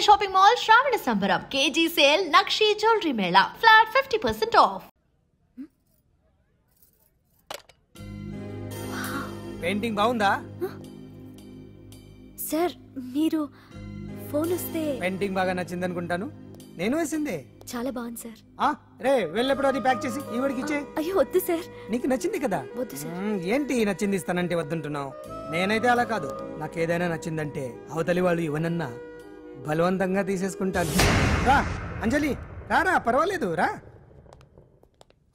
Shopping mall శ్రావణ సంబరం KG sale nakshi jewellery Mela flat 50% of. Painting బాగుందా sir? మీరు phone వస్తే పెయింటింగ్ బాగా నచ్చింది అనుకుంటాను. నేను వేసిందే. చాలా బాగుంది సార్. రే వెళ్ళప్పుడు అది ప్యాక్ చేసి ఈవిడికి ఇచ్చే. అయ్యో వద్దు సార్. నీకు నచ్చింది కదా. వద్దు సార్. ఏంటి నచ్చింది ఇస్తానంటే వద్దుంటున్నావు? నేనైతే అలా కాదు. నాకు ఏదైనా నచ్చిందంటే అవతలి వాళ్ళు ఇవ్వనన్నా బలవంతంగా తీసేసుకుంటాను. రా అంజలి రారా, పర్వాలేదు రా.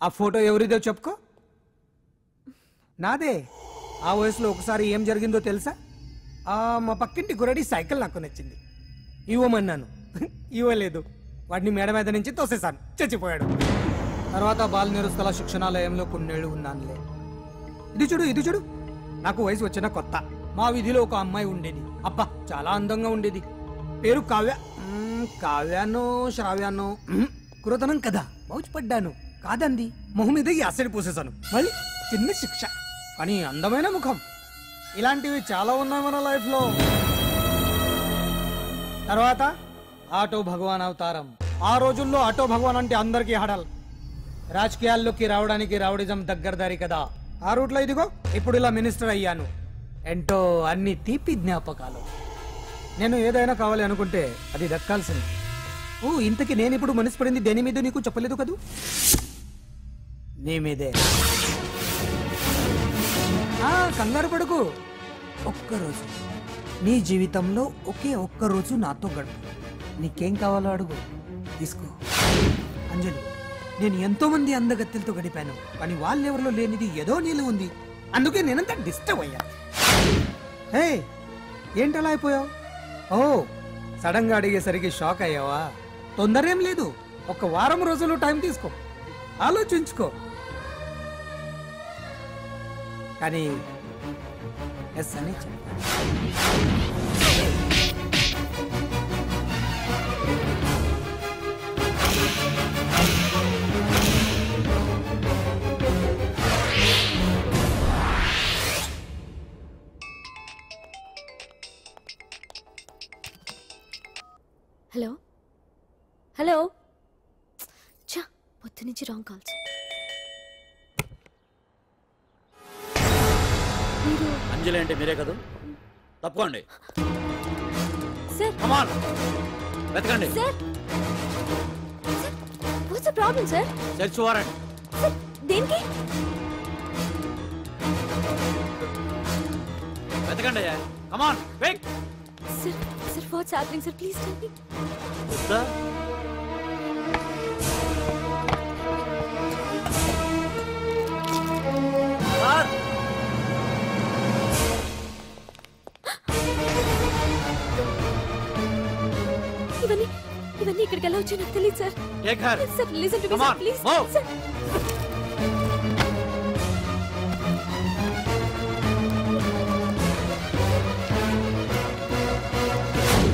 ఆ ఫోటో ఎవరిదో చెప్పుకో. నాదే. ఆ వయసులో ఒకసారి ఏం జరిగిందో తెలుసా? మా పక్కింటి గురడి సైకిల్ నాకు నచ్చింది, ఇవ్వమన్నాను, ఇవ్వలేదు. వాడిని మేడ మీద నుంచి తోసేశాను, చచ్చిపోయాడు. తర్వాత బాల నిరుస్తల శిక్షణాలయంలో కొన్నేళ్ళు ఉన్నానులే. ఇది చూడు, నాకు వయసు వచ్చిన కొత్త మా వీధిలో ఒక అమ్మాయి ఉండేది. అబ్బా చాలా అందంగా ఉండేది. పేరు కావ్య. కావ్యానో శ్రావ్యానో కురతనం కదా. మౌచిపడ్డాను. కాదంది. మొహం మీద యాసిడ్ పోసేశాను. మళ్ళీ చిన్న శిక్ష, కానీ అందమైన ముఖం. ఇలాంటివి చాలా ఉన్నాయి మన లైఫ్ లో. తర్వాత ఆటో భగవాన్ అవతారం. ఆ రోజుల్లో ఆటో భగవాన్ అంటే అందరికీ హడల్. రాజకీయాల్లోకి రావడానికి రౌడిజం దగ్గరదారి కదా. ఆ రూట్లో ఇదిగో ఇప్పుడు ఇలా మినిస్టర్ అయ్యాను. ఏంటో అన్ని తీపి జ్ఞాపకాలు. నేను ఏదైనా కావాలి అనుకుంటే అది దక్కాల్సింది. ఇంతకీ నేను ఇప్పుడు మనసు పడింది దేని మీద నీకు చెప్పలేదు కదూ? నీ మీదే. కంగారు పడుకు. ఒక్కరోజు నీ జీవితంలో ఒకే ఒక్కరోజు నాతో గడుపు. నీకేం కావాలో అడుగు, తీసుకో. అంజలి, నేను ఎంతో మంది అందగత్తెలతో గడిపాను, కానీ వాళ్ళెవరిలో లేనిది ఏదో నీళ్ళు ఉంది. అందుకే నేనంతా డిస్టర్బ్ అయ్యా. ఏంటలా అయిపోయావు? సడన్ గా అడిగేసరికి షాక్ అయ్యావా? తొందర ఏం లేదు. ఒక వారం రోజులు టైం తీసుకో, ఆలోచించుకో. కానీ ఎస్ అని చెప్పాను. Hello hello. చా, పొద్దు నుంచి రాంగ్ కాల్స్. అంజలి అంటే మీరే కదా? తప్పుకోండి సార్. కమ్ ఆన్, వెతకండి. Sir, what's the problem sir? Search warrant. Sir, దేనికి? వెతకండి. Come on, quick. Sir, sir, what's happening sir? Please tell me. ఇవన్నీ ఇక్కడికి ఎలా వచ్చాయో నాకు తెలియదు sir. Sir, listen to me sir, please. Sir,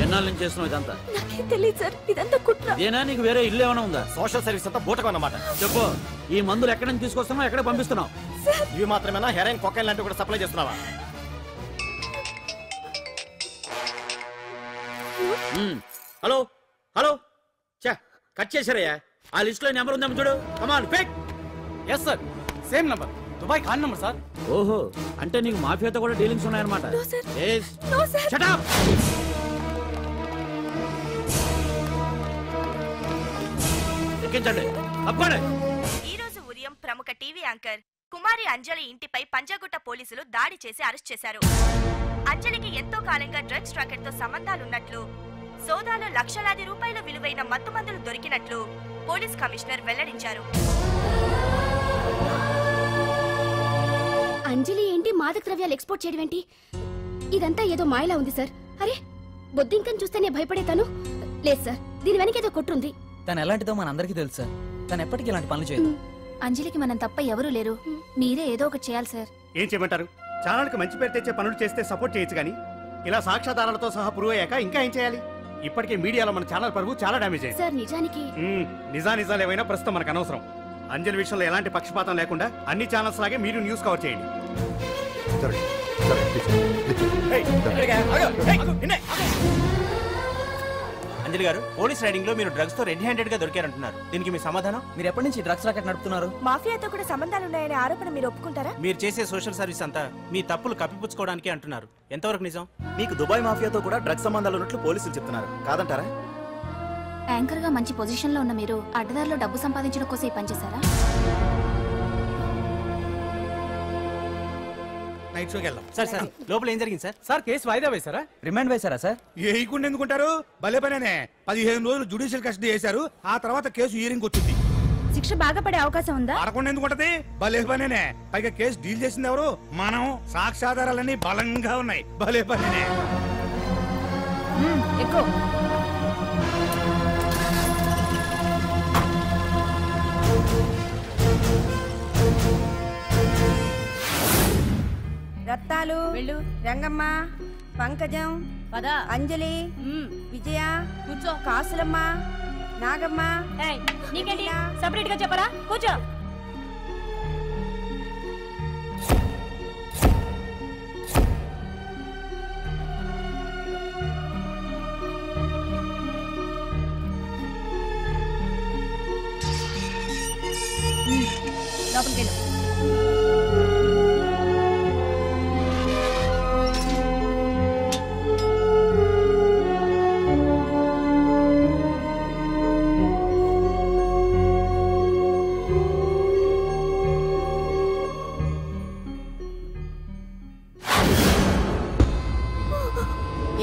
ఎన్నాళ్ళ నుంచి చేస్తున్నావు ఇదంతా? నాకేం తెలియదు సార్, ఇదంతా కుట్ర. ఏనా నీకు వేరే ఇల్లు ఏమైనా ఉందా? సోషల్ సర్వీస్ అంతా బూటకం అన్నమాట. చెప్పు, ఈ మందులు ఎక్కడి నుంచి తీసుకొస్తున్నావు, ఎక్కడ పంపిస్తున్నావు? ఇవి మాత్రమేనా? హెరాయిన్, కొకైన్ లాంటివి కూడా సప్లై చేస్తున్నావా? హలో హలో, కట్ చేశారయ్యా. ఆ లిస్ట్ లో నెంబర్ ఉందేమో చూడు. Come on quick. Yes sir, same number, Dubai Khan number sir. ఓహో, అంటే నీకు మాఫియాతో కూడా డీలింగ్స్ ఉన్నాయన్నమాట. No sir. No sir. Shut up. ఎక్కించండి, తప్పండి. ఈ రోజు ఉదయం ప్రముఖ టీవీ యాంకర్ కుమారి అంజలి ఇంటిపై పంజాగుట్ట పోలీసులు దాడి చేసి అరెస్ట్ చేశారు. అంజలికి ఎంతో కాలంగా డ్రగ్స్ రాకెట్ తో సంబంధాలున్నట్లు, సోదాలో లక్షలాది రూపాయల విలువైన మత్తుమందులు దొరికినట్లు పోలీస్ కమిషనర్ వెల్లడించారు. అంజలి ఏంటి మాదక ద్రవ్యాలు ఎక్స్పోర్ట్ చేయడం ఏంటి? ఇదంతా ఏదో మాయలా ఉంది సార్. అరే, బొద్దింకని చూస్తేనే భయపడేతాను. లేదు సార్, దీని వెనక ఏదో కొట్టుంది. తను ఎలాంటిదో మనందరికీ తెలుసు సార్. తను ఎప్పటికీ ఇలాంటి పనులు చేయదు. అంజలికి మనం తప్ప ఎవరూ లేరు. మీరే ఏదో ఒకటి చేయాలి సార్. ఏం చేయమంటారు? ఛానల్కి మంచి పేరు తెచ్చే పనులు చేస్తే సపోర్ట్ చేయొచ్చు, కానీ ఇలా సాక్ష్యాధారాలతో సహా ప్రూవ్ అయ్యాక ఇంకా ఏం చేయాలి? ఇప్పటికే మీడియాలో మన ఛానల్ పరువు చాలా డ్యామేజ్ అయింది సార్. నిజానికి నిజాలు ఏవైనా ప్రస్తుతం మనకు అనవసరం. అంజలి విషయంలో ఎలాంటి పక్షపాతం లేకుండా అన్ని ఛానల్స్ లాగే మీరు న్యూస్ కవర్ చేయండి. అంజలి గారు, పోలీస్ రైడింగ్ లో మీరు డ్రగ్స్ తో రెడ్ హ్యాండెడ్ గా దొరికారంటున్నారు. దీనికి మీ సమాధానం? మీరు ఎప్పటి నుంచి డ్రగ్స్ రాకెట్ నడుపుతున్నారు? మాఫియాతో కూడా సంబంధాలున్నాయనే ఆరోపణ మీరు ఒప్పుకుంటారా? మీరు చేసే సోషల్ సర్వీస్ అంతా మీ తప్పులు కప్పిపుచ్చుకోవడానికి అంటున్నారు. ఎంతవరకు నిజం? మీకు దుబాయ్ మాఫియాతో కూడా డ్రగ్స్ సంబంధాలు ఉన్నట్లు పోలీసులు చెప్తున్నారు, కాదంటారా? యాంకర్ గా మంచి పొజిషన్ లో ఉన్న మీరు అడ్డదారిలో డబ్బు సంపాదించడం కోసం ఈ పని చేశారా? నైట్ షోకి వెళ్దాం. సార్ సార్ లోపల ఏం జరిగింది సార్? సార్ కేసు వాయిదా వేశారా? రిమాండ్ వేశారా సార్? ఏయకుండా ఎందుకుంటారు? భలే పనేనే. 15 రోజులు జుడిషియల్ కస్టడీ చేశారు. ఆ తర్వాత కేసు హియరింగ్ వచ్చింది. శిక్ష బాగా పడే అవకాశం ఉందా? ఆడకుండా ఎందుకుంటది? భలే పనేనే. పైగా కేసు డీల్ చేసింది ఎవరు? మనం. సాక్ష్యాధారాలన్నీ బలంగా ఉన్నాయి. భలే పనేనే. ఎక్కువ రత్తాలు, రంగమ్మ, పంకజం, అంజలి, విజయ, కూర్చో, కాసులమ్మ, నాగమ్మ. నీకేంటి సపరేట్ గా చెప్పరా? కూర్చో. లోపలికి వెళ్ళు.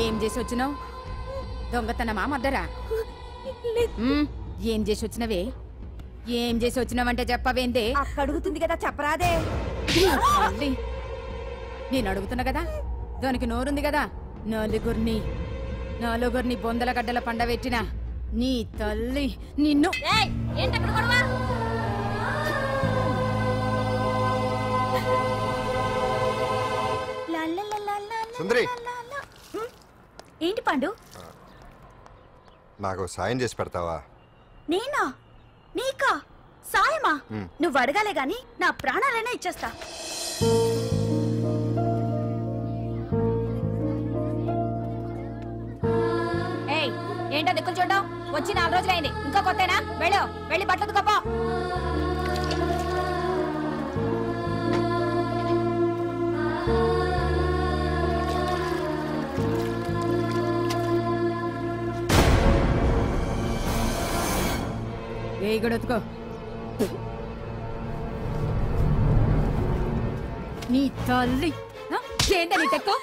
ఏం చేసి వచ్చినావు? దొంగతనమా మద్దరా? ఏం చేసి వచ్చినవే? ఏం చేసి వచ్చినావంటే చెప్పవేందే? అడుగుతుంది కదా, చెప్పరాదే. నేను అడుగుతున్నా కదా, దానికి నోరుంది కదా. నలుగురిని బొందల గడ్డల పండబెట్టిన నీ తల్లి నిన్ను. సుందరి, ఏంటి పండు? నాకు సాయం చేసి పెడతావా? నేనా? నీకా సాయమా? నువ్వు అడగాలే గాని నా ప్రాణాలైనా ఇచ్చేస్తా. ఏంటో దిక్కులు చూడడం? వచ్చి 4 రోజులైంది, ఇంకా కొత్తేనా? వెళ్ళి బట్టలు కప్ప. ఏ గడొత్తుకో. నీ తల్లి ఏంటే నీ తెక్కు?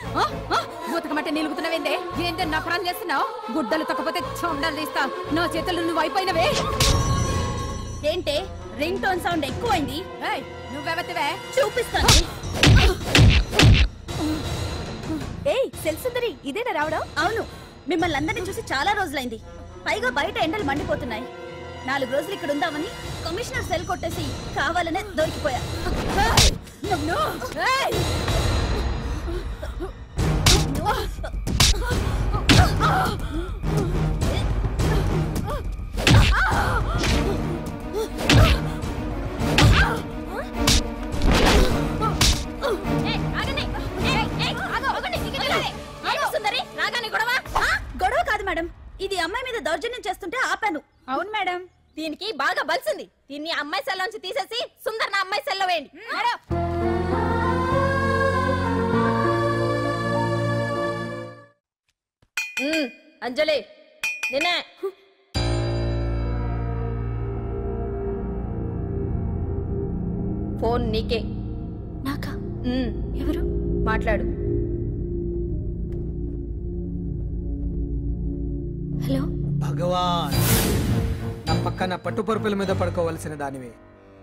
ఉతకమంటే నిలుగుతున్నావేందే? ఏంటే నా ప్రాణం చేస్తున్నావు? గుడ్డలు తొక్కపోతే చొండలు తీస్తా. నా చేతులు నువ్వు అయిపోయినవే. ఏంటే రింగ్ టోన్ సౌండ్ ఎక్కువైంది? నువ్వెవతివే? చూపిస్తాను. ఏయ్ సెల్సుందరి, ఇదేనా రావడం? అవును, మిమ్మల్ని అందరినీ చూసి చాలా రోజులైంది. పైగా బయట ఎండలు మండిపోతున్నాయి. 4 రోజులు ఇక్కడ ఉందామని కమిషనర్ సెల్ కొట్టేసి కావాలనే దొరికిపోయా. గొడవ కాదు మేడం, ఇది అమ్మాయి మీద దౌర్జన్యం చేస్తుంటే ఆపాను. అవును మేడం, దీనికి బాగా బలిసింది. దీన్ని అమ్మాయి సెల్లోంచి తీసేసి సుందర్ నా అమ్మాయి సెల్లో వేయండి. అంజలి, నిన్నే. ఫోన్ నీకే. నాకా? ఎవరు? మాట్లాడు. హలో. భగవాన్, నా పక్కన పట్టుపరుపుల మీద పడుకోవలసిన దానివే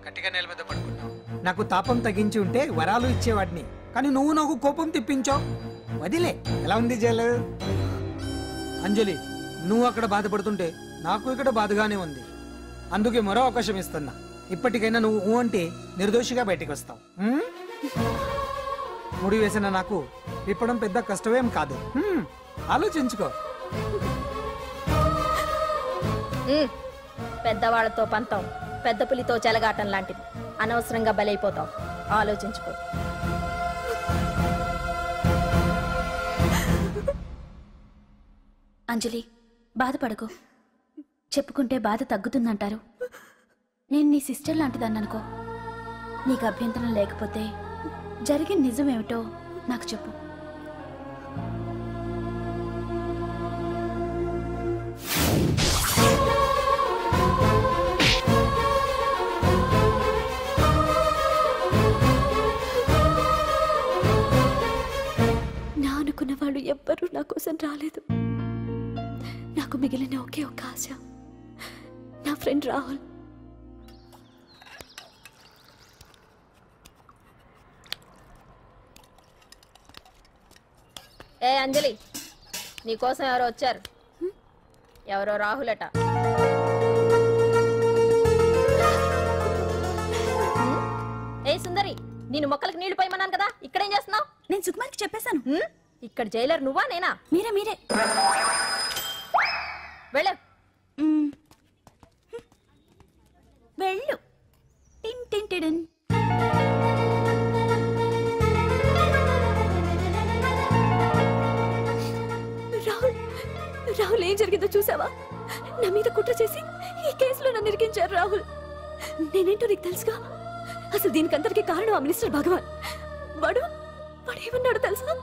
గట్టిగా నేల మీద పడుకున్నావు. నాకు తాపం తగ్గించి ఉంటే వరాలు ఇచ్చేవాడిని, కానీ నువ్వు నాకు కోపం తెప్పించావు. వదిలే. ఎలా ఉంది జైలు? అంజలి, నువ్వు అక్కడ బాధపడుతుంటే నాకు ఇక్కడ బాధగానే ఉంది. అందుకే మరో అవకాశం ఇస్తున్నా. ఇప్పటికైనా నువ్వు అంటే నిర్దోషిగా బయటికి వస్తావు. ముడి వేసిన నాకు విప్పడం పెద్ద కష్టమేం కాదు. ఆలోచించుకో. పెద్దవాళ్లతో పంతం పెద్ద పులితో చెలగాటం లాంటిది. అనవసరంగా బలైపోతావు. ఆలోచించుకో. అంజలి, బాధపడకు, చెప్పుకుంటే బాధ తగ్గుతుందంటారు. నేను నీ సిస్టర్ లాంటిదాన్ని అనుకో. నీకు అభ్యంతరం లేకపోతే జరిగిన నిజమేమిటో నాకు చెప్పు. నా అనుకున్న వాళ్ళు ఎవ్వరూ నా కోసం రాలేదు. నాకు మిగిలిన ఒకే ఒక ఆశ నా ఫ్రెండ్ రాహుల్. ఏ అంజలి, నీకోసం ఎవరో వచ్చారు. ఎవరో రాహుల్ అట. ఏ సుందరి, నేను మొక్కలకు నీళ్లు పోయమన్నాను కదా, ఇక్కడేం చేస్తున్నావు? నేను సుకుమార్కి చెప్పేశాను. ఇక్కడ జైలర్ నువ్వా నేనా? మీరే వెళ్ళ వెళ్ళు. టిన్ టిన్ టిడిన్. రాహుల్ ఏం జరిగిందో చూసావా? నా మీద కుట్ర చేసి ఈ కేసులో నన్ను ఇరికించారు రాహుల్. నేనేంటో నీకు తెలుసుగా. అసలు దీనికంతటికీ కారణం ఆ మినిస్టర్ భగవాన్. వాడు ఏమన్నాడు తెలుసా?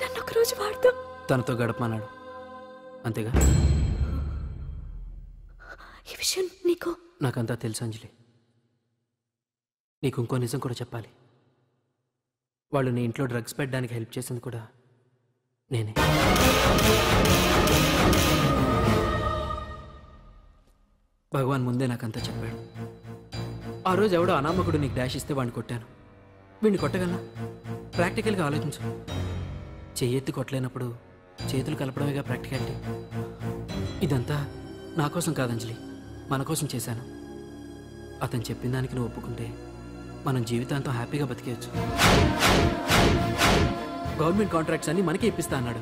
నన్ను ఒకరోజు వాడుతూ తనతో గడపమన్నాడు, అంతేగా? ఈ విషయం నీకు నాకంతా తెలుసు అంజలి. నీకు ఇంకో నిజం కూడా చెప్పాలి. వాళ్ళు నీ ఇంట్లో డ్రగ్స్ పెట్టడానికి హెల్ప్ చేసింది కూడా నేనే. భగవాన్ ముందే నాకంతా చెప్పాడు. ఆ రోజు ఎవడో అనామకుడు నీకు డాష్ ఇస్తే వాడిని కొట్టాను. వీడిని కొట్టగలనా? ప్రాక్టికల్గా ఆలోచించు. చెయ్యెత్తి కొట్టలేనప్పుడు చేతులు కలపడమేగా ప్రాక్టికాలిటీ. ఇదంతా నా కోసం కాదంజలి, మన కోసం చేశాను. అతను చెప్పిన దానికి నువ్వు ఒప్పుకుంటే మనం జీవితాంతం హ్యాపీగా బతికేయచ్చు. గవర్నమెంట్ కాంట్రాక్ట్స్ అన్ని మనకే ఇప్పిస్తా అన్నాడు.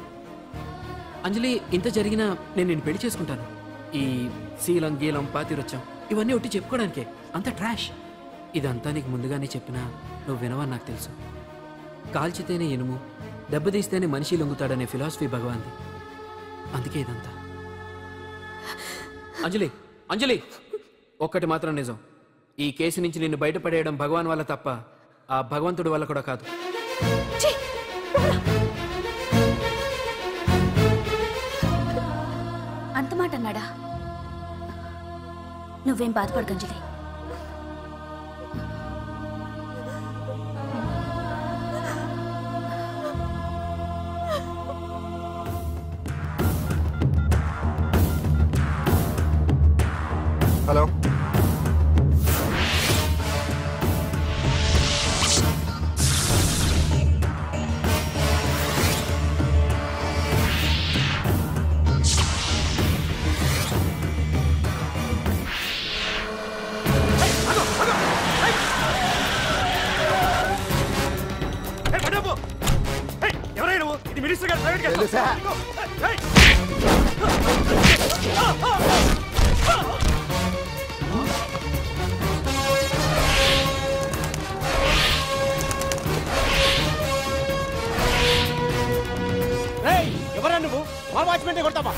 అంజలి, ఇంత జరిగినా నేను నిన్ను పెళ్లి చేసుకుంటాను. ఈ శీలం గీలం పాతిరొచ్చాం ఇవన్నీ ఒట్టి చెప్పుకోవడానికే. అంత ట్రాష్. ఇదంతా నీకు ముందుగానే చెప్పినా నువ్వు వినవని నాకు తెలుసు. కాల్చితేనే ఇనుము, దెబ్బతీస్తేనే మనిషి లొంగుతాడనే ఫిలాసఫీ భగవాన్ది. అందుకే ఇదంతా. అంజలి, అంజలి, ఒక్కటి మాత్రం నిజం. ఈ కేసు నుంచి నిన్ను బయటపడేయడం భగవాన్ వల్ల తప్ప ఆ భగవంతుడి వల్ల కూడా కాదు. అంత మాట అన్నాడా? నువ్వేం బాధపడకంజలి. హలో, ఎవరైనా ఇది మినిస్టర్ గారు ప్రైవేట్ తెలుసా? ఎవరా నువ్వు? మా వాచ్మెంటే కొడతావా?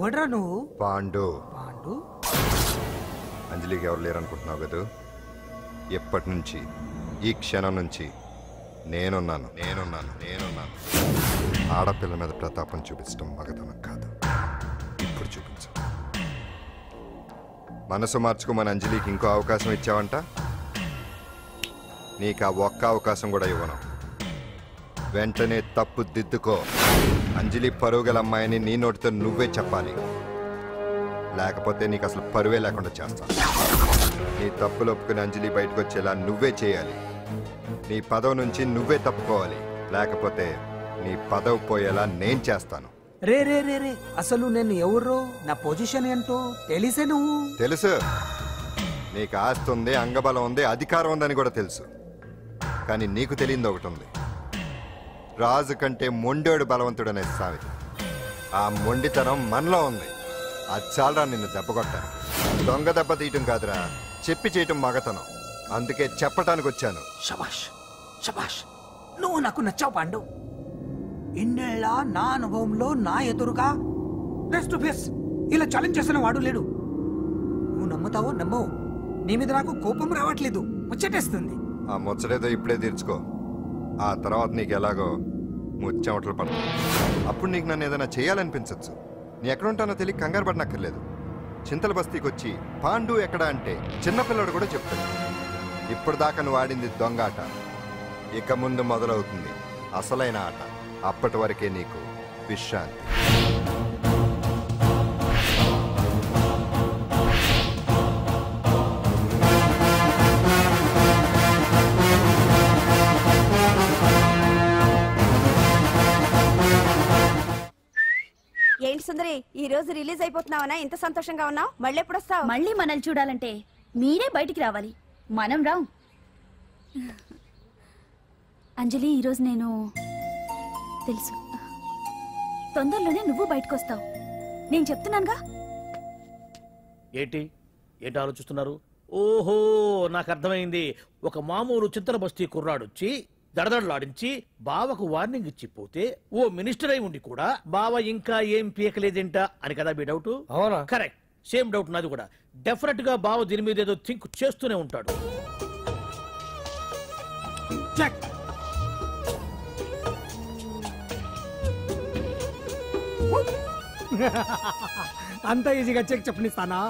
ఎవడ్రా నువ్వు? పాండు. పాండు? అంజలికి ఎవరు లేరనుకుంటున్నావు కదా? ఎప్పటి నుంచి, ఈ క్షణం నుంచి నేనున్నాను. ఆడపిల్ల మీద ప్రతాపం చూపించడం మగతనం కాదు. ఇప్పుడు చూపించు. మనసు మార్చుకోమని అంజలికి ఇంకో అవకాశం ఇచ్చావంట. నీకు ఆ ఒక్క అవకాశం కూడా ఇవ్వను. వెంటనే తప్పు దిద్దుకో. అంజలి పరుగల అమ్మాయిని నీ నోటితో నువ్వే చెప్పాలి, లేకపోతే నీకు అసలు పరువే లేకుండా చేస్తాను. నీ తప్పులు ఒప్పుకుని అంజలి బయటకు వచ్చేలా నువ్వే చేయాలి. నీ పదవి నుంచి నువ్వే తప్పుకోవాలి, లేకపోతే నీ పదవి పోయేలా నేను చేస్తాను. రే రే రే రే అసలు నేను ఎవరో, నా పొజిషన్ ఏంటో తెలిసే నువ్వు? తెలుసు. నీకు ఆస్తి ఉంది, అంగబలం ఉంది, అధికారం ఉందని కూడా తెలుసు. కానీ నీకు తెలియంది ఒకటి ఉంది. రాజు కంటే మొండోడు బలవంతుడనే సామెత. ఆ మొండితనం మనలో ఉంది. అది చాలరా నిన్ను దెబ్బ కొట్టాను. దొంగ దెబ్బ తీయటం కాదురా, చెప్పి చేయటం మగతనం. అందుకే చెప్పటానికి వచ్చాను. శబాష్ శబాష్, నువ్వు నాకు నచ్చావు పాండు. ఇన్నేళ్ళ నా అనుభవంలో నా ఎదురుగా ఫేస్ టు ఫేస్ ఇలా ఛాలెంజ్ చేసిన వాడు లేడు. నువ్వు నమ్ముతావో నమ్మవు, నీ మీద నాకు కోపం రావట్లేదు, ముచ్చటేస్తుంది. ఆ ముచ్చటేదో ఇప్పుడే తీర్చుకో. ఆ తర్వాత నీకు ఎలాగో ముచ్చెమటలు పడతాయి. అప్పుడు నీకు నన్ను ఏదైనా చేయాలనిపించచ్చు. నీ ఎక్కడుంటానో తెలియ కంగారు పడనక్కర్లేదు. చింతల బస్తీకి వచ్చి పాండు ఎక్కడ అంటే చిన్నపిల్లడు కూడా చెప్తాడు. ఇప్పుడు దాకా నువ్వు ఆడింది దొంగ ఆట. ఇక ముందు మొదలవుతుంది అసలైన ఆట. అప్పటి వరకే నీకు విశ్రాంతి. ఏంటి సుందరి, ఈ రోజు రిలీజ్ అయిపోతున్నావనా? ఇంత సంతోషంగా ఉన్నావు? మళ్ళీ ఎప్పుడు వస్తావు? మళ్ళీ మనల్ని చూడాలంటే మీరే బయటికి రావాలి, మనం రాం. అంజలి, ఈరోజు నేను తెలుసు, తొందరలోనే నువ్వు బయటకు వస్తావు, నేను చెప్తున్నానుగా. ఏంటి ఏంటి ఆలోచిస్తున్నారు? ఓహో, నాకు అర్థమైంది. ఒక మామూలు చింతల బస్తీ కుర్రాడొచ్చి దడదడలాడించి బావకు వార్నింగ్ ఇచ్చి పోతే ఓ మినిస్టర్ అయి ఉండి కూడా బావ ఇంకా ఏం పీకలేదేంటా అని కదా మీ డౌట్? అవునా? కరెక్ట్, సేమ్ డౌట్ నాది కూడా. డెఫినెట్ గా బావ దీని మీద ఏదో థింక్ చేస్తూనే ఉంటాడు. అంత ఈజీగా చెక్ చెప్పనిస్తానా?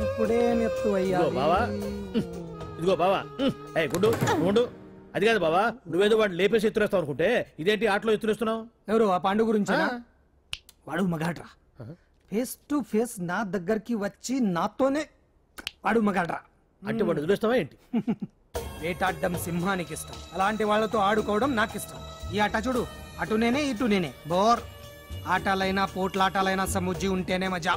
ఇప్పుడే నెత్తు అయ్యా బావా. ఇదిగో బావా, గుడ్డు గుండు. అది కాదు బావా, నువ్వేదో వాడిని లేపేసి ఎత్తురేస్తావు అనుకుంటే ఇదేంటి ఆటలో ఎత్తురేస్తున్నావు? ఎవరు? ఆ పాండు గురించి. వాడు మగాడ్రా, ఫేస్ టు ఫేస్ నా దగ్గరికి వచ్చి నాతోనే వాడు మగాడ్రా. అంటే వాడు వదిలేస్తావా ఏంటి? వేటాడ్డం సింహానికి ఇష్టం, అలాంటి వాళ్ళతో ఆడుకోవడం నాకు ఇష్టం. ఈ ఆట చూడు, అటు నేనే ఇటు నేనే. బోర్. ఆటలైనా పోట్లాటాలైనా సముజ్జి ఉంటేనే మజా.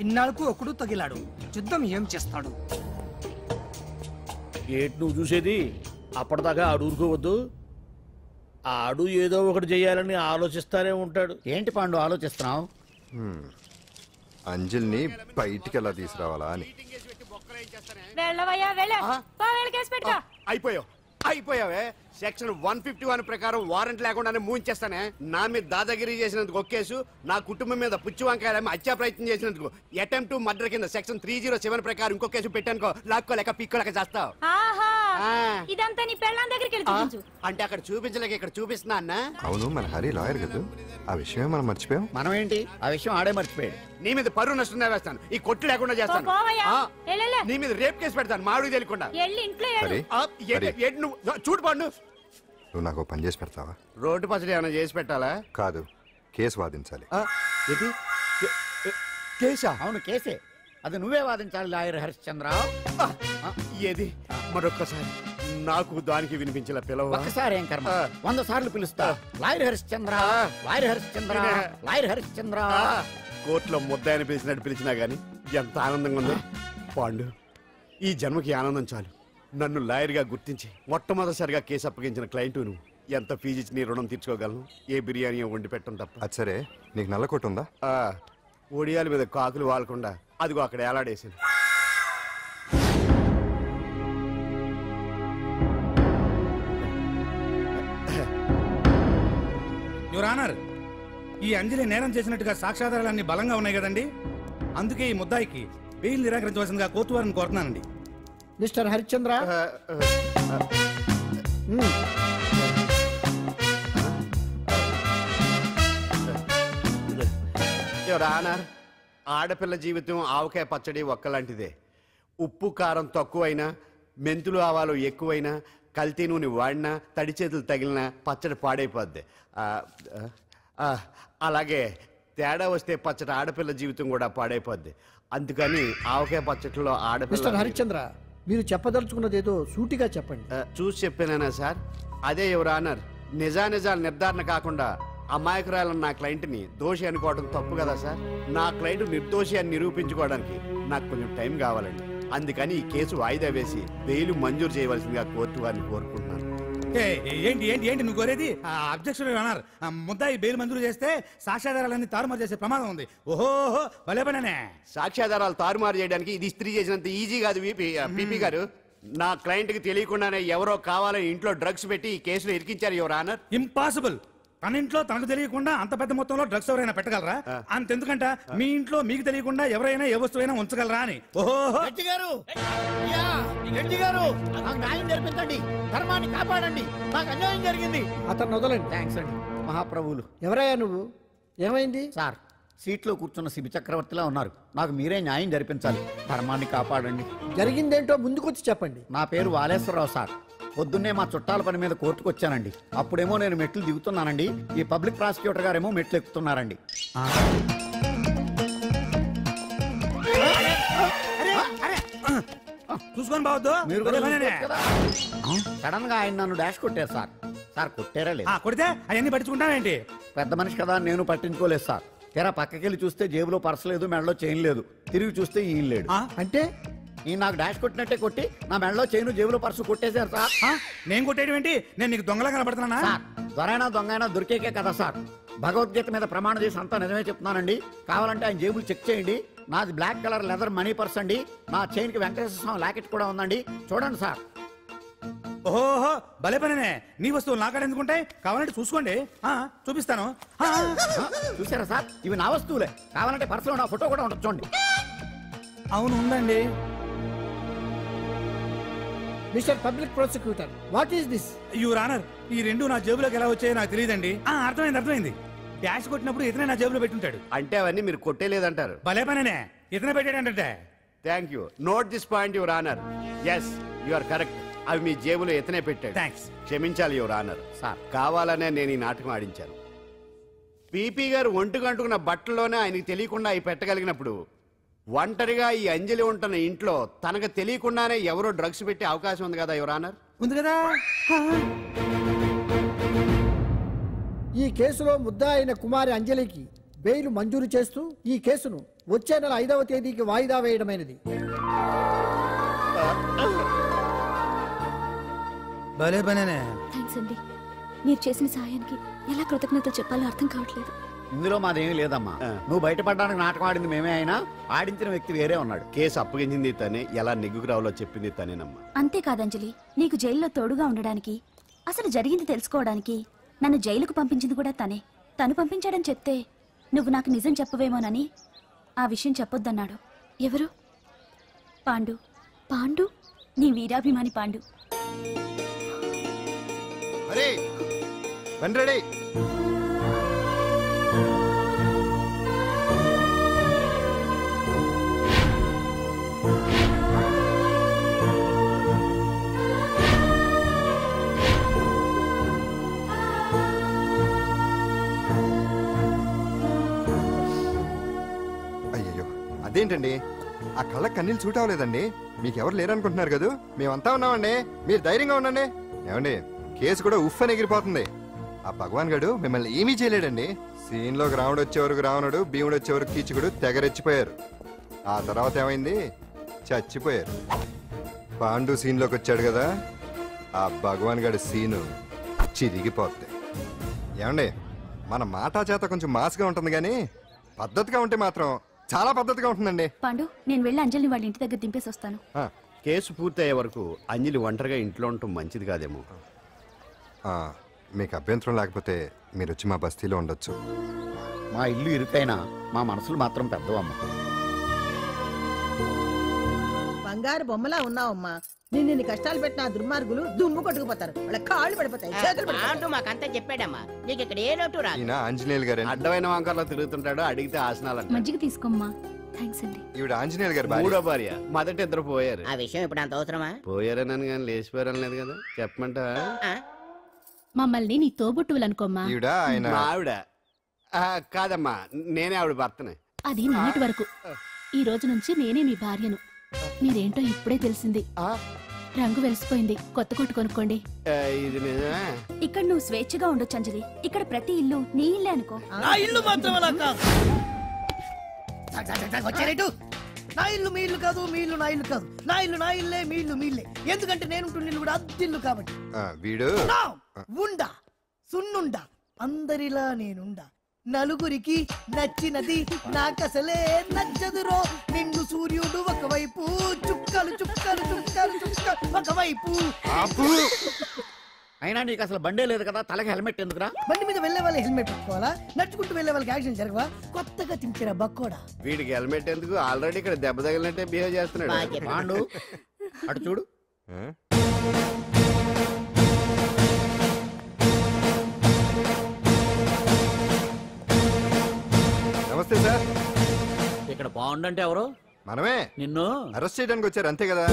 ఇన్నాళ్ళకు ఒకడు తగిలాడు, యుద్ధం ఏం చేస్తాడు? ఏంటి నువ్వు చూసేది? అప్పటిదాకా ఆడు ఊరుకోవద్దు. ఆడు ఏదో ఒకటి చెయ్యాలని ఆలోచిస్తానే ఉంటాడు. ఏంటి పాండు ఆలోచిస్తున్నావు? అంజలిని బయటికి ఎలా తీసుకురావాలా అని. అయిపోయావే. సెక్షన్ 151 ప్రకారం వారెంట్ లేకుండానే మూయించేస్తానే. నా మీద దాదాగిరి చేసినందుకు ఒక కేసు, నా కుటుంబం మీద పుచ్చి వంకాయ హత్యా ప్రయత్నం చేసినందుకు అటెంప్ట్ టు మర్డర్ కింద సెక్షన్ 307 ప్రకారం ఇంకో కేసు పెట్టానుకో, లాక్కోలేక పిక్కోలేక చేస్తావు. ఇదంతా నీ పెళ్ళాం దగ్గరికి వెళ్ళి చూపించు. అంటే అక్కడ చూపించలేక ఇక్కడ చూపిస్తున్నా అన్న. అవును, మన హరి లాయర్ కదా, ఆ విషయమే మనం మర్చిపోయాం. మనం ఏంటి ఆ విషయం ఆడే మర్చిపోయాడు. నీ మీద పరువు నష్టం వేస్తాను, ఈ కొట్టు లేకుండా చేస్తాను. నీ మీద రేప్ కేసు పెడతాను మాడు తెలియకుండా. చూడు పండు, నువ్వు నాకు పని చేసి పెడతావా? రోడ్డు పచ్చడి ఏమైనా చేసి పెట్టాలా? కాదు, కేసు వాదించాలి. కేసా? అవును కేసే, అది నువ్వే వాదించాలి లాయర్ హరిశ్చంద్ర. ఏది మరొక్కసారి నాకు దానికి వినిపించిన పిలవ. ఒక్కసారి ఏం కర్మ, 100 సార్లు పిలుస్తా. Lawyer Harishchandra, lawyer Harishchandra, lawyer Harishchandra. కోర్టులో ముద్దాయని పిలిచినట్టు పిలిచినా గానీ ఎంత ఆనందంగా ఉందో. పాండు, ఈ జన్మకి ఆనందం చాలు. నన్ను లాయర్గా గుర్తించి మొట్టమొదటిసారిగా కేసు అప్పగించిన క్లయింట్ నువ్వు. ఎంత ఫీజు ఇచ్చి నీ రుణం తీర్చుకోగలను? ఏ బిర్యానీ వండి పెట్టడం తప్ప. అది సరే, నీకు నల్ల కొట్టు ఉందా? ఒడియాల మీద కాకులు వాలకుండా అదిగో అక్కడ ఏలాడేసింది. యువర్ ఆనర్, ఈ అంజలి నేరం చేసినట్టుగా సాక్ష్యాధారాలన్నీ బలంగా ఉన్నాయి కదండి. అందుకే ఈ ముద్దాయికి బెయిల్ నిరాకరించవలసిందిగా కోర్టు వారిని కోరుతున్నానండి. మిస్టర్ హరిశ్చంద్ర, యువర్ ఆనర్, ఆడపిల్ల జీవితం ఆవకాయ పచ్చడి ఒక్కలాంటిదే. ఉప్పు కారం తక్కువైనా, మెంతులు ఆవాలు ఎక్కువైనా, కల్తీ నూనె వాడినా, తడి చేతులు తగిలినా పచ్చడి పాడైపోద్ది. అలాగే తేడా వస్తే పచ్చడి ఆడపిల్ల జీవితం కూడా పాడైపోద్ది. అందుకని ఆవకాయ పచ్చడిలో ఆడపిల్ల. మిస్టర్ హరిశ్చంద్ర, మీరు చెప్పదలుచుకున్నది ఏదో సూటిగా చెప్పండి. చూసి చెప్పానా సార్? అదే యువర్ ఆనర్, నిజానిజాలు నిర్ధారణ కాకుండా అమాయకురాలన్న నా క్లయింట్ని దోషి అనుకోవడం తప్పు కదా సార్. నా క్లయింట్ నిర్దోషి అని నిరూపించుకోవడానికి నాకు కొంచెం టైం కావాలండి. అందుకని ఈ కేసు వాయిదా వేసి బెయిల్ మంజూరు చేయవలసిందిగా కోర్టు వారిని కోరుకుంటున్నాను. ఏంటి ఏంటి ఏంటి నువ్వు కోరేది? అబ్జెక్షన్ అన్నారు. ముద్దాయి బెయిల్ మంజూరు చేస్తే సాక్ష్యాధారాలన్నీ తారుమారు చేసే ప్రమాదం ఉంది. ఓహో భలే పనే. సాక్ష్యాధారాలు తారుమారు చేయడానికి ఇది ఇస్త్రీ చేసినంత ఈజీ కాదు పీపీ గారు. నా క్లయింట్ కి తెలియకుండానే ఎవరో కావాలని ఇంట్లో డ్రగ్స్ పెట్టి ఈ కేసులో ఇరికించారు యువర్ ఆనర్. ఇంపాసిబుల్. తన ఇంట్లో తనకు తెలియకుండా అంత పెద్ద మొత్తంలో డ్రగ్స్ ఎవరైనా పెట్టగలరా? అంతెందుకంట మీ ఇంట్లో మీకు తెలియకుండా ఎవరైనా ఏ వస్తువైనా ఉంచగలరా అని. ఓహో నాకు న్యాయం జరిపించండి, ధర్మాన్ని కాపాడండి, నాకు అన్యాయం జరిగింది. అతను వదలండి. థ్యాంక్స్ అండి మహాప్రభువులు. ఎవరయ్యా నువ్వు? ఏమైంది? సార్, సీట్లో కూర్చున్న శిబి చక్రవర్తిలా ఉన్నారు. నాకు మీరే న్యాయం జరిపించాలి, ధర్మాన్ని కాపాడండి. జరిగిందేంటో ముందుకొచ్చి చెప్పండి. నా పేరు వాలేశ్వరరావు సార్. పొద్దున్నే మా చుట్టాల పని మీద కోర్టుకు వచ్చానండి. అప్పుడేమో నేను మెట్లు దిగుతున్నానండి, ఈ పబ్లిక్ ప్రాసిక్యూటర్ గారేమో మెట్లు ఎక్కుతున్నారండి. చూసుకొని బావద్దు. సడన్ గా ఆయన నన్ను డాష్ కొట్టారు సార్. సార్ కొట్టారా లేదు? కొడితే అవన్నీ పట్టించుకుంటావేంటి? పెద్ద మనిషి కదా నేను పట్టించుకోలేదు సార్. తెరా పక్కకెళ్ళి చూస్తే జేబులో పర్స్ లేదు, మెడలో చైన్ లేదు. తిరిగి చూస్తే ఈయన లేడు. అంటే ఈ నాకు డాష్ కొట్టినట్టే కొట్టి నా మెడలో చైన్ జేబులో పర్సు కొట్టేశారు సార్. నేను కొట్టేయడం ఏంటి? నేను నీకు దొంగలా కనబడుతున్నా? దొరైనా దొంగైనా దొరికేకే కదా సార్. భగవద్గీత మీద ప్రమాణం చేసి అంతా నిజమే చెప్తున్నానండి. కావాలంటే ఆయన జేబులు చెక్ చేయండి. నాది black colour leather money purse అండి. నా చైన్ కి వెంకటేశ్వర స్వామి లాకెట్ కూడా ఉందండి, చూడండి సార్. ఓహో భలే పనే. నీ వస్తువులు నాకాడ ఎందుకుంటాయి? కావాలంటే చూసుకోండి, చూపిస్తాను. చూసారా సార్, ఇవి నా వస్తువులే. కావాలంటే పర్సులో నా ఫోటో కూడా ఉండదు, చూడండి. అవును ఉందండి. Mister public prosecutor, what is this? Your honour, ఈ రెండు నా జేబులోకి ఎలా వచ్చాయో నాకు తెలియదండి. అర్థమైంది. డాష్ కొట్టినప్పుడు ఇతనే నా జేబులో పెట్టుంటాడు. అంటే అవన్నీ మీరు కొట్టేలేదంటారు? భలే పనే, ఇతనే పెట్టాడంటే. Thank you. Note this point your honour. Yes, you are correct. అవి మీ జేబులో ఇతనే పెట్టాడు. థ్యాంక్స్. క్షమించాలి యువర్ ఆనర్. సార్, కావాలనే నేను ఈ నాటకం ఆడించాను. పీపీ గారు ఒంటికి అంటుకున్న బట్టల్లోనే ఆయనకి తెలియకుండా అవి పెట్టగలిగినప్పుడు ఒంటరిగా ఈ అంజలి ఉంటున్న ఇంట్లో తనకు తెలియకుండానే ఎవరో డ్రగ్స్ పెట్టే అవకాశం ఉంది కదా యువర్ ఆనర్. ఉంది కదా. ఈ కేసులో ముద్దా అయిన కుమారి అంజలికి బెయిల్ మంజూరు చేస్తూ ఈ కేసును వచ్చే నెల 5వ తేదీకి వాయిదా వేయడమైనది. భలే పనే. థ్యాంక్స్ అండి. మీరు చేసిన సహాయానికి ఎలా కృతజ్ఞత చెప్పాలో అర్థం కావట్లేదు. ఇందులో మాదేమీ లేదమ్మా. నువ్వు బయటపడడానికి నాటకం ఆడింది మేమే అయినా ఆడించిన వ్యక్తి వేరే ఉన్నాడు. కేసు అప్పగించింది తనే, ఎలా నెగ్గుకు రావాలో చెప్పింది తనేనమ్మా. అంతేకాదంజలి, నీకు జైల్లో తోడుగా ఉండడానికి, అసలు జరిగింది తెలుసుకోవడానికి నన్ను జైలుకు పంపించింది కూడా తనే. తను పంపించాడని చెప్తే నువ్వు నాకు నిజం చెప్పవేమోనని ఆ విషయం చెప్పొద్దన్నాడు. ఎవరు? పాండు. పాండు, నీ వీరాభిమాని పాండు. అయ్యో, అదేంటండి ఆ కళ్ళ కన్నీళ్ళు సూట్ అవ్వలేదండి. మీకెవరు లేరనుకుంటున్నారు కదా, మేమంతా ఉన్నామండి, మీరు ధైర్యంగా ఉండండి. ఏమండి, కేసు కూడా ఉఫ్ అని ఎగిరిపోతుంది. ఆ భగవాన్ గడు మిమ్మల్ని ఏమీ చేయలేడండి. సీన్లోకి రావణుడు వచ్చే వరకు రావణుడు, భీముడు వచ్చే వరకు కీచుకుడు తెగరెచ్చిపోయారు. ఆ తర్వాత ఏమైంది? చచ్చిపోయారు. పాండు సీన్లోకి వచ్చాడు కదా, ఆ భగవాన్ గడి సీను చిరిగిపోద్ది. ఏమండి, మన మాటా చేత కొంచెం మాస్గా ఉంటుంది కానీ పద్ధతిగా ఉంటే మాత్రం చాలా పద్ధతిగా ఉంటుందండి. పాండు, నేను వెళ్ళి అంజలిని వాళ్ళ ఇంటి దగ్గర దింపేసి వస్తాను. కేసు పూర్తయ్యే వరకు అంజలి ఒంటరిగా ఇంట్లో ఉండటం మంచిది కాదేమో. మీకు అభ్యంతరం లేకపోతే మీరు వచ్చి మా బస్తీలో ఉండొచ్చు. మా ఇల్లు ఇరుకైనా మా మనసులు మాత్రం పెద్దవమ్మ. బంగారు బొమ్మలా ఉన్నావమ్మా. నిన్ను కష్టాలు పెట్టిన దుర్మార్గులు దుమ్ము కొట్టుకుపోతారు. వాళ్ళ కాళ్ళు పడిపోతాయి, చేతులు పడిపోతాయి. మాకంతా చెప్పాడమ్మా. నీకు ఇక్కడ ఏ లోటు రాదు. ఆంజనేయులు గారు అడ్డమైన వంకర్లో తిరుగుతుంటాడు, అడిగితే ఆసనాలు. మజ్జిగ తీసుకోమ్మా. థ్యాంక్స్ అండి. ఈవిడ ఆంజనేయులు గారు మూడో భార్య. మొదట ఇద్దరు పోయారు. ఆ విషయం ఇప్పుడు అంత అవసరమా? పోయారనని కానీ లేచిపోయారని లేదు కదా, చెప్పమంటా? మమ్మల్ని నీ తోబుట్టువులు అనుకోమ్మా. మా ఆవిడ కాదమ్మా, నేనే ఆవిడ భర్తనే. అది నిన్నటి వరకు. ఈ రోజు నుంచి నేనే మీ భార్యను. మీరేంటో ఇప్పుడే తెలిసింది. రంగు వెలిసిపోయింది, కొత్త కొట్టు కొనుక్కోండి. ఇది నిజమే. ఇక్కడ నువ్వు స్వేచ్ఛగా ఉండొచ్చు అంజలి. ఇక్కడ ప్రతి ఇల్లు నీ ఇల్లే అనుకో. నా ఇల్లు మాత్రం అలా కాదు. వచ్చారేటు? నా ఇల్లు మీ ఇల్లు కాదు, మీ ఇల్లు నా ఇల్లు కాదు. నా ఇల్లు నా ఇల్లే, మీ ఇల్లు మీ ఇల్లే. ఎందుకంటే నేను ఇల్లు కూడా అద్దిల్లు కాబట్టి. వీడు ఉండా సున్నుండా అందరిలా నేనుండా. నలుగురికి నచ్చినది నాకసలే నచ్చదురో. నిన్ను సూర్యుడు ఒకవైపు, చుక్కలు చుక్కలు చుక్కలు చుక్కలు ఒకవైపు. అయినా నీకు అసలు బండే లేదు కదా, తలకి హెల్మెట్ ఎందుకురా? బండి మీద వెళ్లే వాళ్ళు హెల్మెట్ పెట్టుకోవాలా? నడుచుకుంటూ వెళ్లే వాళ్ళకి యాక్షన్ జరగవా? కొత్తగా తింటారా బక్కోడా? వీడికి హెల్మెట్ ఎందుకు? ఆల్రెడీ ఇక్కడ దెబ్బ తగిలినట్టే బిహేవ్ చేస్తున్నాడు. పాండు అటు చూడు. నమస్తే సార్. ఇక్కడ బాగుండంటే ఎవరు? మనమే. నిన్ను అరెస్ట్ చేయడానికి వచ్చారు అంతే కదా?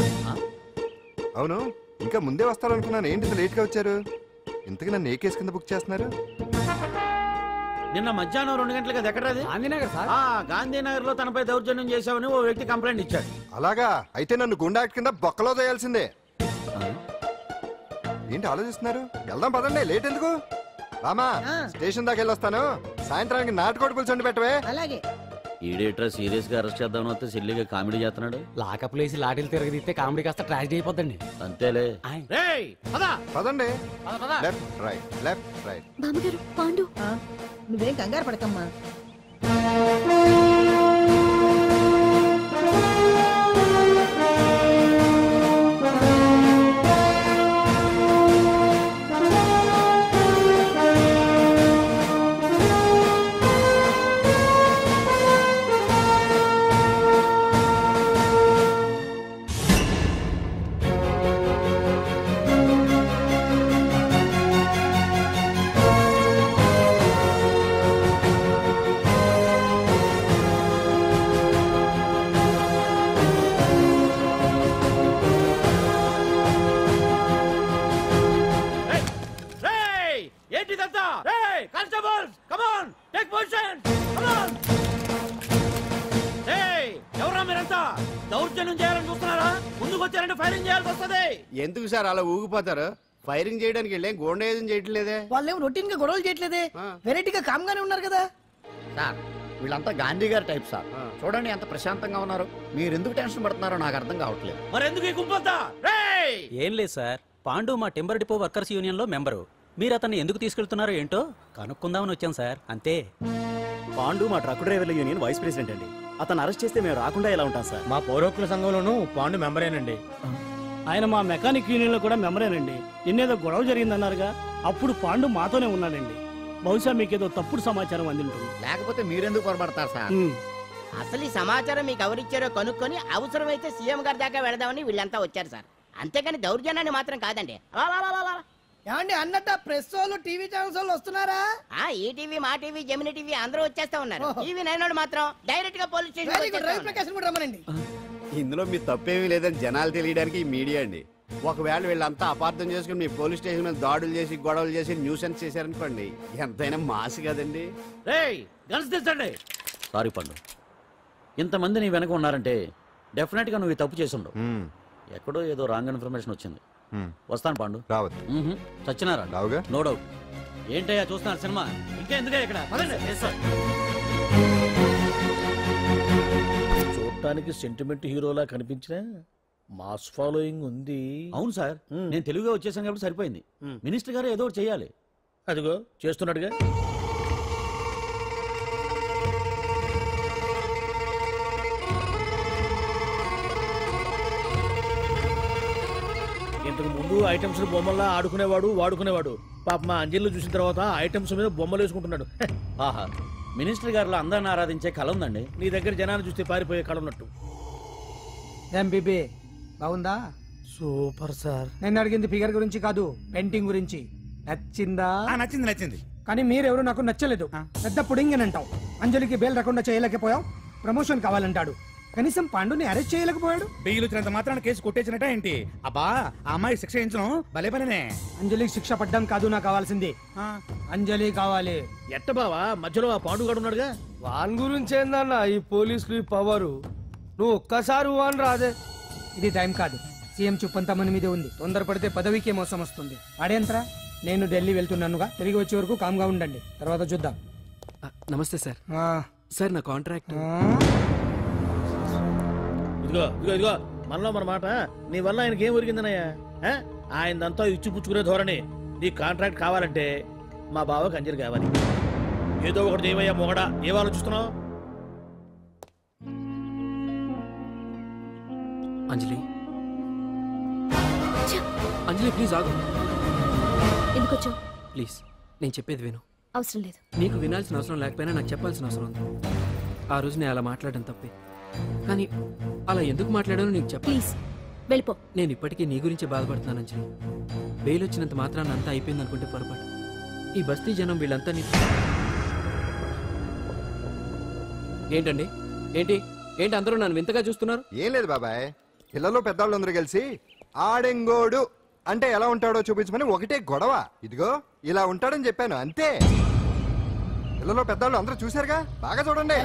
అవును, ఇంకా ముందే వస్తారనుకున్నాను. ఏంటి లేట్ గా వచ్చారు? ఇంతకు నన్ను ఏ కేసు కింద బుక్ చేస్తున్నారు? నిన్న మధ్యాహ్నం 2 గంటలకు ఎక్కడది? గాంధీనగర్ లో తనపై దౌర్జన్యం చేశామని ఓ వ్యక్తి కంప్లైంట్ ఇచ్చాడు. అలాగా? అయితే నన్ను గుండా యాక్ట్ కింద బొక్కలో చేయాల్సిందే. ఏంటి ఆలోచిస్తున్నారు? వెళ్దాం పదండి, లేట్ ఎందుకు? రామా, స్టేషన్ దాకా వెళ్ళొస్తాను. సాయంత్రానికి నాటుకోడి పులుసు వండి పెట్టవే. అలాగే. ఈడేట్రా సీరియస్ గా అరెస్ట్ చేద్దామని వస్తే సిల్లిగా కామెడీ చేస్తున్నాడు. లాకప్ లేసి లాఠీలు తిరగదీస్తే కామెడీ కాస్త ట్రాజడీ అయిపోద్దండి. అంతేలే. పదండి. Left right, left right. బామ్మగారు, పాండు. నువ్వేం కంగారు పడకమ్మా. దౌర్జన్యం చేయాలని చూస్తున్నారా? ముందుకు వచ్చారంటే ఫైరింగ్ చేయాల్సి వస్తుంది. ఎందుకు సార్ అలా ఊగిపోతారు? ఫైరింగ్ చేయడానికి వెళ్ళే గోండేజం చేయట్లేదే. వాళ్ళేమో రొటీన్ గా గొడవలు చేయట్లేదే, వెరైటీగా కామ్ గానే ఉన్నారు కదా సార్. వీళ్ళంతా గాంధీ గారి టైప్ సార్. చూడండి ఎంత ప్రశాంతంగా ఉన్నారు. మీరు ఎందుకు టెన్షన్ పడుతున్నారో నాకు అర్థం కావట్లేదు. మరెందుకు ఈ గుంపంతా? ఏం లేదు సార్, పాండు మా టింబర్ డిపో వర్కర్స్ యూనియన్ లో మెంబరు. మీరు అతన్ని ఎందుకు తీసుకెళ్తున్నారో ఏంటో కనుక్కుందామని వచ్చాం సార్, అంతే. పాండు మా ట్రక్ డ్రైవర్ల యూనియన్ వైస్ ప్రెసిడెంట్ అండి. అతను అరెస్ట్ చేస్తే మేము రాకుండా ఎలా ఉంటాం సార్? మా పౌరోక్తుల సంఘంలోనూ పాండు మెంబరేనండి. ఆయన మా మెకానిక్ యూనియన్ లో కూడా మెంబరేనండి. నిన్నేదో గొడవ జరిగిందన్నారుగా, అప్పుడు పాండు మాతోనే ఉన్నాడండి. బహుశా మీకేదో తప్పుడు సమాచారం అందింటుంది. లేకపోతే మీరెందుకు పొరపడతారు సార్? అసలు ఈ సమాచారం మీకు ఎవరిచ్చారో కనుక్కొని అవసరమైతే సీఎం గారి దాకా వెళదామని వీళ్ళంతా వచ్చారు సార్. అంతేకాని దౌర్జన్యాన్ని మాత్రం కాదండి. ఏమండి అన్నట్టు ప్రెస్ వాళ్ళు టీవీ ఛానల్స్ వాళ్ళు వస్తున్నారా? ఈ టీవీ, మా టీవీ, జెమిని టీవీ అందరూ వచ్చేస్తా ఉన్నారు. టీవీ 9 మాత్రం డైరెక్ట్ గా పోలీస్ స్టేషన్. ఇందులో మీ తప్పేమీ లేదని జనాలు తెలియడానికి ఈ మీడియా అండి. ఒకవేళ వీళ్ళంతా అపార్థం చేసుకుని మీ పోలీస్ స్టేషన్ మీద దాడులు చేసి గొడవలు చేసి న్యూసెన్స్ చేశారనుకోండి, ఎంతైనా మాసి కదండి. సారీ పండు, ఇంతమంది నీ వెనక ఉన్నారంటే డెఫినెట్ గా నువ్వు తప్పు చేసి ఉండవు. ఎక్కడో ఏదో రాంగ్ ఇన్ఫర్మేషన్ వచ్చింది. వస్తాను పాండు. రావద్దు. Satyanarayana no doubt. ఏంటయ్యా చూస్తున్నారు సినిమా? ఇంకా ఎందుకే ఇక్కడ? చూడటానికి సెంటిమెంట్ హీరోలా కనిపించిన మాస్ ఫాలోయింగ్ ఉంది. అవును సార్, నేను తెలుగుగా వచ్చేసాను కాబట్టి సరిపోయింది. మినిస్టర్ గారు ఏదో ఒకటి చేయాలి. అదిగో చేస్తున్నాడుగా. ఇంతకు ముందు ఐటమ్స్ బొమ్మల్లా ఆడుకునేవాడు, వాడుకునేవాడు. పాప మా అంజలిలో చూసిన తర్వాత ఐటమ్స్ మీద బొమ్మలు వేసుకుంటున్నాడు. ఆహా, మినిస్టర్ గారిలో అందరిని ఆరాధించే కళ ఉందండి. నీ దగ్గర జనాన్ని చూస్తే పారిపోయే కళ ఉన్నట్టు. బీబీ బాగుందా? Super sir. నేను అడిగింది ఫిగర్ గురించి కాదు, పెయింటింగ్ గురించి. నచ్చిందా? నచ్చింది నచ్చింది. కానీ మీరెవరు నాకు నచ్చలేదు. పెద్ద పుడింగ్ అని అంటావు. అంజలికి బెయిల్ రాకుండా చేయలేకపోయావు. ప్రమోషన్ కావాలంటాడు. కనీసం పాండుని అరెస్ట్ చేయలేకపోయాడు. బెయిల్ వచ్చినంత మాత్రాన కేసు కొట్టేసినట్ట ఏంటి? అబ్బా ఆ అమ్మాయి శిక్ష వేయించడం భలే పనినే. అంజలికి శిక్ష పడ్డం కాదు నాకు కావాల్సింది. అంజలి కావాలి. ఎట్ట బావా మధ్యలో ఆ పాండుగాడు ఉన్నాడుగా. వాన్ గురించి ఏందన్నా ఈ పోలీసులు ఈ పవరు? నువ్వు ఒక్కసారి వాన్ రాదే. ఇది టైం కాదు. సీఎం చుప్పంతా మన మీదే ఉంది. తొందరపడితే పదవికే మోసం వస్తుంది. ఆడేంతరా? నేను ఢిల్లీ వెళ్తున్నానుగా. తిరిగి వచ్చే వరకు కామ్గా ఉండండి, తర్వాత చూద్దాం. నమస్తే సార్. సార్ నా కాంట్రాక్ట్. ఇదిగో ఇదిగో ఇదిగో మనలో మన మాట. నీ వల్ల ఆయనకి ఏం ఒరిగిందనయ్యా? ఆయనదంతా ఇచ్చిపుచ్చుకునే ధోరణి. నీ కాంట్రాక్ట్ కావాలంటే మా బావకి అంజలి కావాలి. ఏదో ఒకటి దేవయ్యా మొగడా. ఏం ఆలోచిస్తున్నావు? అంజలి అంజలి ప్లీజ్ ఆగు. ఎందుకు వచ్చావు? ప్లీజ్ నేను చెప్పేది విను. అవసరం లేదు. నీకు వినాల్సిన అవసరం లేకపోయినా నాకు చెప్పాల్సిన అవసరం ఉంది. ఆ రోజు నేను అలా మాట్లాడడం తప్పే, కానీ అలా ఎందుకు మాట్లాడానో నీకు చెప్ప. ప్లీజ్ వెళ్ళిపో. నేను ఇప్పటికీ నీ గురించి బాధపడుతున్నాను అంజలి. బెయిల్ వచ్చినంత మాత్రాన్ని అంతా అయిపోయింది అనుకుంటే పొరపాటు. ఈ బస్తీ జనం వీళ్ళంతా ఏంటండి? ఏంటి ఏంటి అందరూ నన్ను వింతగా చూస్తున్నారు? ఏం లేదు బాబాయ్, పిల్లలు పెద్దవాళ్ళందరూ కలిసి ఆడెంగోడు అంటే ఎలా ఉంటాడో చూపించమని ఒకటే గొడవ. ఇదిగో ఇలా ఉంటాడని చెప్పాను అంతే. పిల్లలు పెద్దవాళ్ళు అందరూ చూశారుగా, బాగా చూడండి.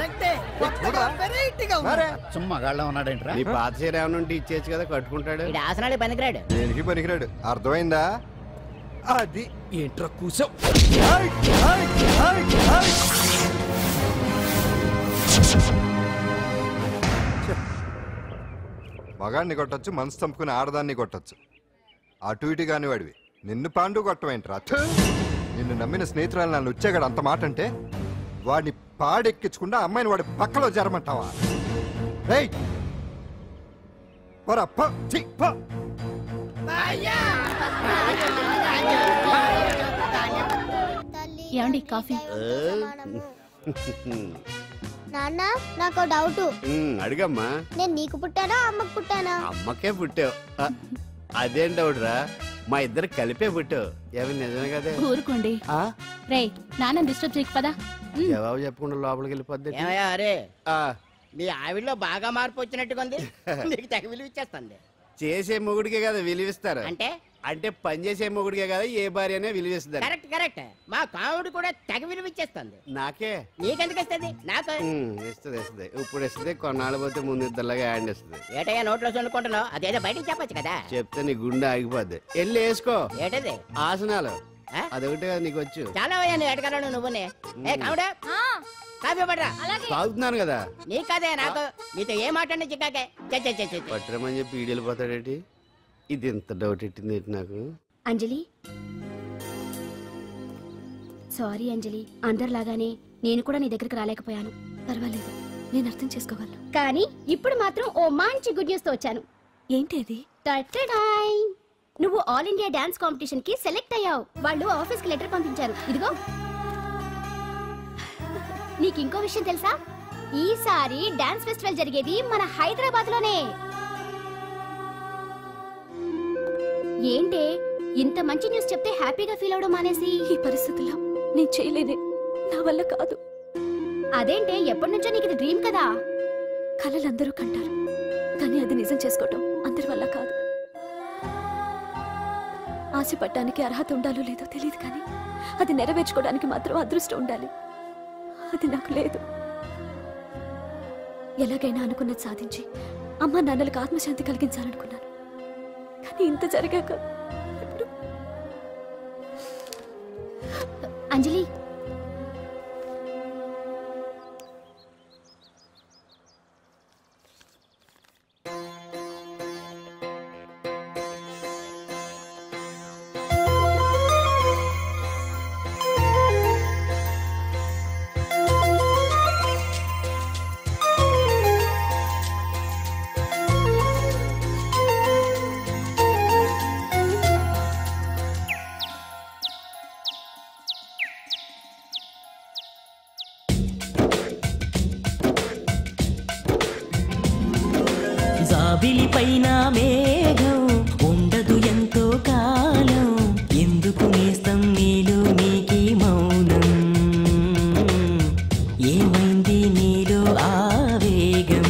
మగాళ్ళ ఉన్నాడంటే నీ పాత చీర ఏమైనా ఉంటే ఇచ్చేచ్చు కదా, కట్టుకుంటాడు. ఆసనాలు పనికిరాడు. దేనికి పనికిరాడు, అర్థమైందా? అది ఏంట్రా కూసావు? మగాడిని కొట్టచ్చు, మనసు చంపుకుని ఆడదాన్ని కొట్టచ్చు. అటు ఇటు కాని వాడివి. నిన్ను పాండు కొట్టవేంట్రా? నిన్ను నమ్మిన స్నేహితురాలు నన్ను వచ్చాగాడు అంత మాట అంటే వాడిని పాడెక్కించకుండా అమ్మాయిని వాడి పక్కలో జరమంటావా? ఏమండి కాఫీ? నాన్న నాకు డౌట్. అడిగమ్మా. నేను నీకు పుట్టానా అమ్మకు పుట్టానా? అమ్మకే పుట్టావు. అదేం డౌట్ రా, మా ఇద్దరు కలిపే పుట్టావు. ఏమి నిజమే కదా? ఊరుకోండి. రే నాన్న డిస్టర్బ్ చేయకు పదా. జవాబు చెప్పకుండా లోపలికి వెళ్ళిపోద్ది. అరే మీ ఆవిడలో బాగా మార్పు వచ్చినట్టుగా ఉంది. నీకు తెగ విలువ ఇచ్చేస్తుంది. చేసే మొగుడికే కదా విలువిస్తారు. అంటే అంటే పని చేసే మొగుడికే కదా ఏ భార్య అనే విలువిస్తారు. Correct correct. మా కావుడు కూడా తెగ విలువ ఇచ్చేస్తుంది. నాకే? నీకెందుకు ఇస్తుంది? నాకు ఇస్తుంది ఇస్తుంది. ఇప్పుడు ఇస్తుంది, కొన్నాళ్ళు పోతే ముందు ఇద్దరులాగా హ్యాండ్ ఇస్తుంది. ఏటయ్యా నోట్లో చల్లుకుంటున్నావు? అదేదో బయటికి చెప్పొచ్చు కదా. చెప్తే నీ గుండె ఆగిపోద్ది. వెళ్ళి వేసుకో. ఏంటది? ఆసనాలు. అదొకటి కదా నీకు వచ్చు. చాలా అయ్యా నీ ఎడగలను నువ్వునే. ఏ కావుడా కాఫీ పడరా. తాగుతున్నాను కదా. నీ కదే నాకు. నీతో ఏ మాట్లాడి చిక్కాకే పట్టరమని చెప్పి ఈడు వెళ్ళిపోతాడేటి? ఇది ఎంత డౌట్ ఎట్టింది నాకు. అంజలి సారీ అంజలి, అందరిలాగానే నేను కూడా నీ దగ్గరికి రాలేకపోయాను. పర్వాలేదు, నేను అర్థం చేసుకోగలను. కానీ ఇప్పుడు మాత్రం ఓ మంచి గుడ్ న్యూస్ తో వచ్చాను. ఏంటి అది? నువ్వు ఆల్ ఇండియా డాన్స్ కాంపిటీషన్ కి సెలెక్ట్ అయ్యావు. వాళ్ళు ఆఫీస్ కి లెటర్ పంపించారు. ఇదిగో. నీకు ఇంకో విషయం తెలుసా? ఈసారి డాన్స్ ఫెస్టివల్ జరిగేది మన హైదరాబాద్ లోనే. ఏంటే ఇంత మంచి న్యూస్ చెప్తే హ్యాపీగా ఫీల్ అవడం మానేసి? ఈ పరిస్థితుల్లో నేను చేయలేనే, నా వల్ల కాదు. అదేంటే ఎప్పటి నుంచో నీకు ఇది డ్రీమ్ కదా? కలలందరూ కంటారు, కానీ అది నిజం చేసుకోవటం అందరి వల్ల కాదు. ఆశపడటానికి అర్హత ఉండాలో లేదో తెలియదు, కానీ అది నెరవేర్చుకోవడానికి మాత్రం అదృష్టం ఉండాలి. అది నాకు లేదు. ఎలాగైనా అనుకున్నది సాధించి అమ్మ నాన్నలకు ఆత్మశాంతి కలిగించాలనుకున్నాను, కానీ ఇంత జరిగాక అంజలి జాబిలి పైన మేఘం ఉండదు ఎంతో కాలం ఎందుకు నేస్తం నీలో నీకి మౌనం ఏమైంది నీలో ఆవేగం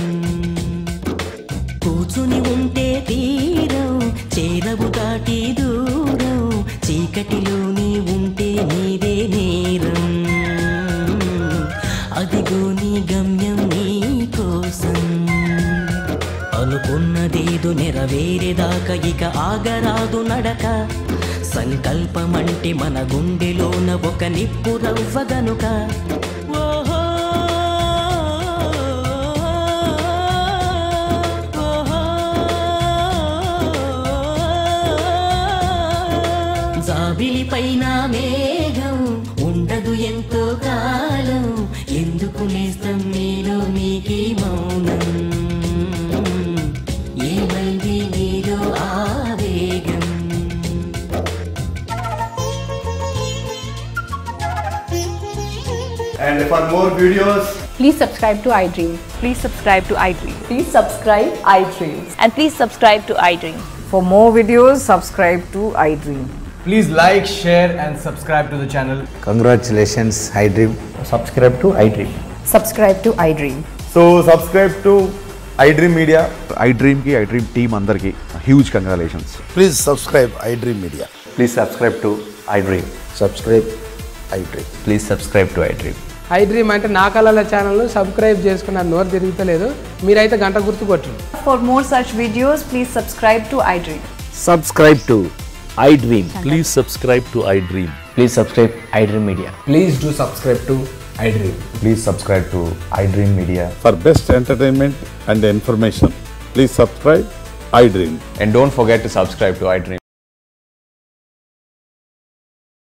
కూర్చుని ఉంటే తీరం చేరవు దాటి దూరం చీకటిలోని ఉంటే నీదే నేరం అదిగో నీ గమ్యం నీ కోసం అనుకున్నదేదో నెరవేరేదాకా ఇక ఆగరాదు నడక సంకల్పమంటే మన గుండెలోన ఒక నిప్పు రవ్వ గనుక ఓహో జాబిలి పైన మేఘం ఉండదు ఎంతో కాలం ఎందుకు నేస్తం నీలో నీకి మౌనం ఏమైంది నీలో ఆవేగం And for more videos, Please subscribe to iDream. Please subscribe to iDream. Please subscribe iDream. And please subscribe to iDream. For more videos, subscribe to iDream. please like, share, and subscribe to the channel. Congratulations, iDream. Subscribe to iDream. Subscribe to iDream. So subscribe to iDream Media. iDream ki iDream team andarki huge congratulations. Please subscribe iDream Media. Please subscribe to iDream. Subscribe iDream. Please subscribe to iDream. iDream అంటే నా కళల channel subscribe చేసుకున్న నోరు తిరుగుతలేదు మీరైతే గంట గుర్తు కొట్టండి For more such videos, please subscribe to iDream. Subscribe to iDream. Please subscribe to iDream. Please subscribe iDream Media. Please do subscribe to iDream. Please subscribe to iDream Media. For best entertainment and information, please subscribe iDream. And don't forget to subscribe to iDream.